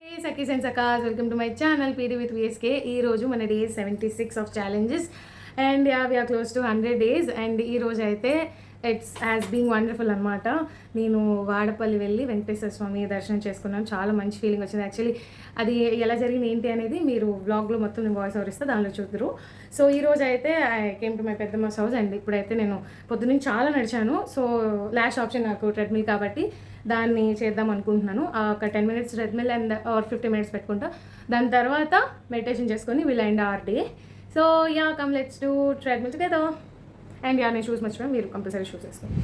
Hey Sakis and Sakas, welcome to my channel PD with VSK. ఈ రోజు మన day 76 of challenges and we are close to 100 days and ఈ రోజు అయితే it's has been wonderful అనమాట. నేను వాడపల్లి వెళ్ళి వెంకటేశ్వర స్వామి దర్శనం చేసుకున్నాను. చాలా మంచి ఫీలింగ్ వచ్చింది. యాక్చువల్లీ అది ఎలా జరిగింది ఏంటి అనేది మీరు వ్లాగ్లో మొత్తం నేను వాయిస్ ఓవర్ ఇస్తే దానిలో చూద్దరు. సో ఈ రోజు అయితే ఐ కేమ్ టు మై పెద్దమ్మ హౌస్ అండ్ ఇప్పుడైతే నేను పొద్దున్నుంచి చాలా నడిచాను. సో లాస్ట్ ఆప్షన్ నాకు ట్రెడ్మిల్ కాబట్టి దాన్ని చేద్దాం అనుకుంటున్నాను. ఒక 10 minutes treadmill and or 50 minutes పెట్టుకుంటా. దాని తర్వాత మెడిటేషన్ చేసుకొని will end our day. So ya come let's do treadmill together. And ya నేను షూస్ మర్చిపోయాను, మీరు కంపల్సరీ షూస్ వేసుకోండి.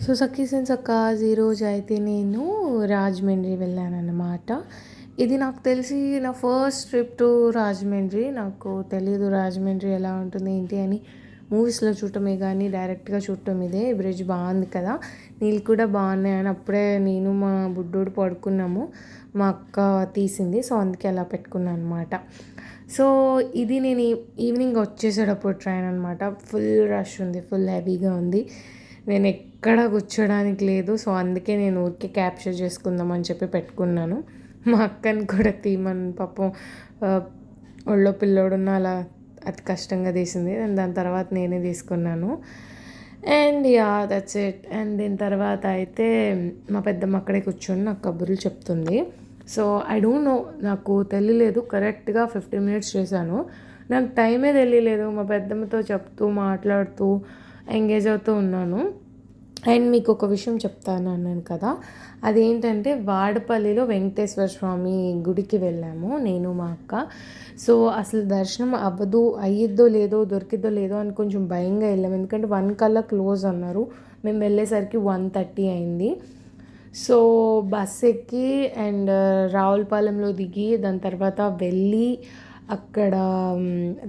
సో సఖీస్ అండ్ సక్కాస్, ఈరోజు అయితే నేను రాజమండ్రి వెళ్ళాను అన్నమాట. ఇది నాకు తెలిసి నా ఫస్ట్ ట్రిప్ టు రాజమండ్రి. నాకు తెలియదు రాజమండ్రి ఎలా ఉంటుంది ఏంటి అని. మూవీస్లో చూడటమే కానీ డైరెక్ట్గా చూడటం ఇదే. బ్రిడ్జ్ బాగుంది కదా, నీళ్ళు కూడా బాగున్నాయి అని అప్పుడే నేను మా బుడ్డోడు పడుకున్నాము. మా అక్క తీసింది, సో అందుకే అలా పెట్టుకున్నాను అనమాట. సో ఇది నేను ఈవినింగ్ వచ్చేసేటప్పుడు ట్రైన్ అనమాట. ఫుల్ రష్ ఉంది, ఫుల్ హెవీగా ఉంది. నేను ఎక్కడ కూర్చోడానికి లేదు. సో అందుకే నేను ఊరికే క్యాప్చర్ చేసుకుందామని చెప్పి పెట్టుకున్నాను. మా అక్కని కూడా తీయమని, పాపం ఒళ్ళో పిల్లోడున్న అలా అది కష్టంగా తీసింది. అండ్ దాని తర్వాత నేనే తీసుకున్నాను. And yeah that's it. And దీని తర్వాత అయితే మా పెద్దమ్మ అక్కడే కూర్చొని నాకు కబుర్లు చెప్తుంది. సో ఐ డోంట్ నో, నాకు తెలియలేదు. కరెక్ట్గా 15 minutes చేశాను. నాకు టైమే తెలియలేదు. మా పెద్దమ్మతో చెప్తూ మాట్లాడుతూ ఎంగేజ్ అవుతూ ఉన్నాను. అండ్ మీకు ఒక విషయం చెప్తాను అన్నాను కదా, అదేంటంటే వాడపల్లిలో వెంకటేశ్వర స్వామి గుడికి వెళ్ళాము నేను మా అక్క. సో అసలు దర్శనం అయ్యిద్దో లేదో దొరికిద్దో లేదో అని కొంచెం భయంగా వెళ్ళాము. ఎందుకంటే 1 కల్లా క్లోజ్ అన్నారు. మేము వెళ్ళేసరికి 1:30 అయింది. సో బస్ ఎక్కి అండ్ రావులపాలెంలో దిగి దాని తర్వాత వెళ్ళి అక్కడ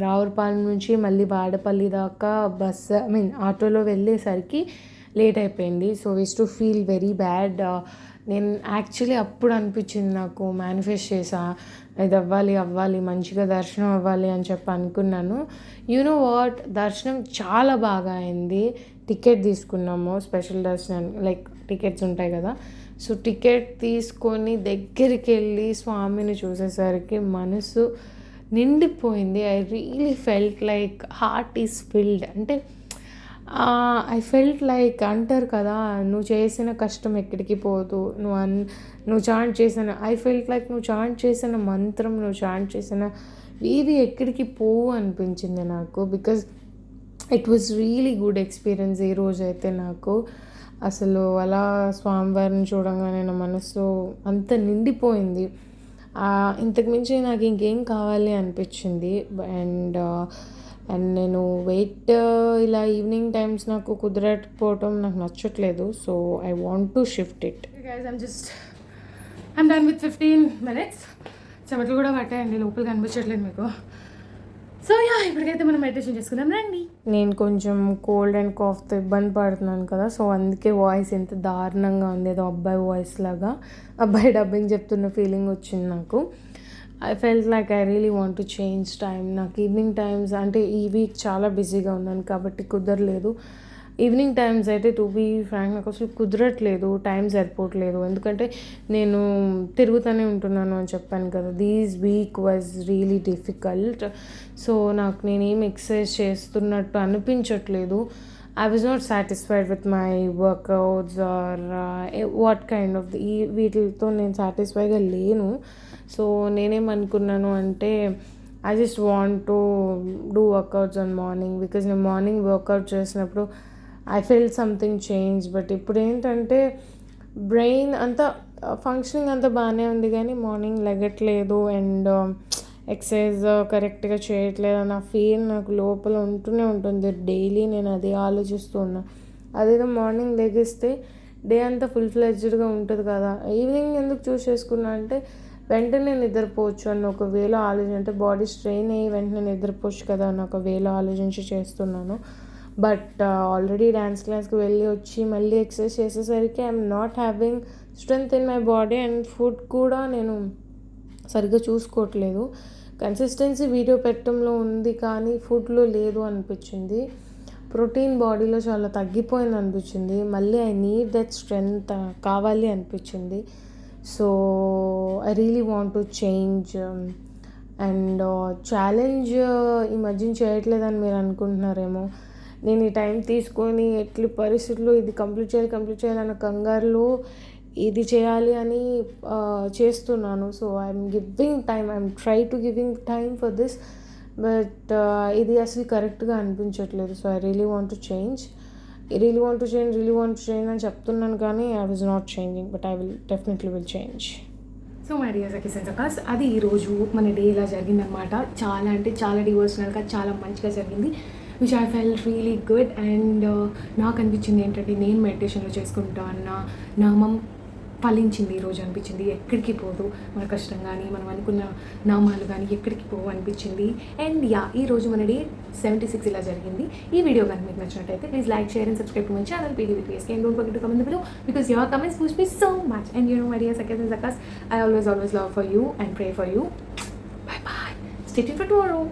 రావులపాలెం నుంచి మళ్ళీ వాడపల్లి దాకా ఆటోలో వెళ్ళేసరికి లేట్ అయిపోయింది. So use to feel very bad. నేను యాక్చువల్లీ అప్పుడు అనిపించింది, నాకు మేనిఫెస్ట్ చేసా ఇది అవ్వాలి మంచిగా దర్శనం అవ్వాలి అని చెప్పి అనుకున్నాను. నో వాట్, దర్శనం చాలా బాగా అయింది. టికెట్ తీసుకున్నాము, స్పెషల్ దర్శనం లైక్ టికెట్స్ ఉంటాయి కదా. సో టికెట్ తీసుకొని దగ్గరికి వెళ్ళి స్వామిని చూసేసరికి మనసు నిండిపోయింది. I really felt like heart is filled. అంటే ఐ ఫెల్ట్ లైక్ అంటారు కదా, నువ్వు చేసిన కష్టం ఎక్కడికి పోదు, నువ్వు చాంట్ చేసిన ఐ ఫెల్ట్ లైక్ నువ్వు చాంట్ చేసిన మంత్రం, నువ్వు చాంట్ చేసిన ఇవి ఎక్కడికి పోవు అనిపించింది నాకు. Because it was really good experience. ఈ రోజు అయితే నాకు అసలు అలా స్వామివారిని చూడంగానే నా మనసు అంత నిండిపోయింది. ఇంతకుమించి నాకు ఇంకేం కావాలి అనిపించింది. అండ్ నేను ఇలా ఈవినింగ్ టైమ్స్ నాకు కుదరకపోవటం నాకు నచ్చట్లేదు. So I want to shift it. I'm done with 15 minutes. చెమటలు కూడా పట్టాయండి, లోపల కనిపించట్లేదు మీకు. సో యా ఇప్పటికైతే మనం మెడిటేషన్ చేసుకుందాం రండి. నేను కొంచెం కోల్డ్ అండ్ కాఫ్తో ఇబ్బంది పడుతున్నాను కదా, సో అందుకే వాయిస్ ఎంత దారుణంగా ఉంది, ఏదో అబ్బాయి వాయిస్ లాగా, అబ్బాయి డబ్బింగ్ చెప్తున్న ఫీలింగ్ వచ్చింది నాకు. I felt like I really want to change time. నాకు ఈవినింగ్ టైమ్స్ అంటే ఈ వీక్ చాలా బిజీగా ఉన్నాను కాబట్టి కుదరలేదు. ఈవినింగ్ టైమ్స్ అయితే టు బీ ఫ్రాంక్ నాకు అసలు కుదరట్లేదు, టైం సరిపోవట్లేదు. ఎందుకంటే నేను తిరుగుతూనే ఉంటున్నాను అని చెప్పాను కదా. These week was really difficult. So నాకు నేనేం ఎక్సర్సైజ్ చేస్తున్నట్టు అనిపించట్లేదు. I was not satisfied with my workouts or what kind of వీటితో నేను సాటిస్ఫైగా లేను. సో నేనేమనుకున్నాను అంటే I just want to do workouts on morning. Because నేను మార్నింగ్ వర్కౌట్ చేసినప్పుడు I feel something change. But ఇప్పుడు ఏంటంటే బ్రెయిన్ అంతా ఫంక్షనింగ్ అంతా బాగానే ఉంది కానీ మార్నింగ్ లెగట్లేదు అండ్ ఎక్సర్సైజ్ కరెక్ట్గా చేయట్లేదు అన్న ఫీల్ నాకు లోపల ఉంటూనే ఉంటుంది. డైలీ నేను అదే ఆలోచిస్తూ ఉన్నా. అదేదో మార్నింగ్ లెగిస్తే డే అంతా ఫుల్ ఫ్లెడ్జ్డ్గా ఉంటుంది కదా, ఈవినింగ్ ఎందుకు చూస్ చేసుకున్నా అంటే వెంటనే నిద్రపోవచ్చు అన్న ఒక వేలో అంటే బాడీ స్ట్రెయిన్ అయ్యి వెంటనే నిద్రపోవచ్చు కదా అన్న ఒక వేలో ఆలోచించి చేస్తున్నాను. బట్ ఆల్రెడీ డ్యాన్స్ క్లాస్కి వెళ్ళి వచ్చి మళ్ళీ ఎక్సర్సైజ్ చేసేసరికి I'm not having strength in my body and food కూడా నేను సరిగ్గా చూసుకోవట్లేదు. కన్సిస్టెన్సీ వీడియో పెట్టడంలో ఉంది కానీ ఫుడ్లో లేదు అనిపించింది. ప్రోటీన్ బాడీలో చాలా తగ్గిపోయింది అనిపించింది. మళ్ళీ ఐ నీడ్ దట్ స్ట్రెంగ్త్ కావాలి అనిపించింది. So I really want to change. And challenge ఈ మధ్యన చేయట్లేదని మీరు అనుకుంటున్నారేమో. నేను ఈ టైం తీసుకొని ఎట్లు పరిస్థితుల్లో ఇది కంప్లీట్ చేయాలన్న కంగారులో ఇది చేయాలి అని చేస్తున్నాను. So I'm giving time, I'm try to giving time for this. But ఇది అసలు కరెక్ట్గా అనిపించట్లేదు. So I really want to change అని చెప్తున్నాను, కానీ I was not changing. But I definitely will change. So my dear సఖీస్ అండ్ సఖాస్, అది ఈరోజు మన డే ఇలా జరిగిందనమాట. చాలా అంటే చాలా డివోషనల్గా, చాలా మంచిగా జరిగింది, which I fell really good. And నాకు అనిపించింది ఏంటంటే, నేను మెడిటేషన్లో చేసుకుంటా అన్న నామం ఫలించింది ఈరోజు అనిపించింది. ఎక్కడికి పోదు మన కష్టం కానీ, మనం అనుకున్న నామాలు కానీ ఎక్కడికి పోవు అనిపించింది. అండ్ ఈరోజు మన డే 76 ఇలా జరిగింది. ఈ వీడియో కానీ మీకు నచ్చినట్టయితే please like, share and subscribe to my channel PDVPSK. And don't forget to comment below because your comments boost me so much. And you know, my dear Sakhis and Zakas, I always love for you and pray for you. Bye bye. Stay tuned for tomorrow.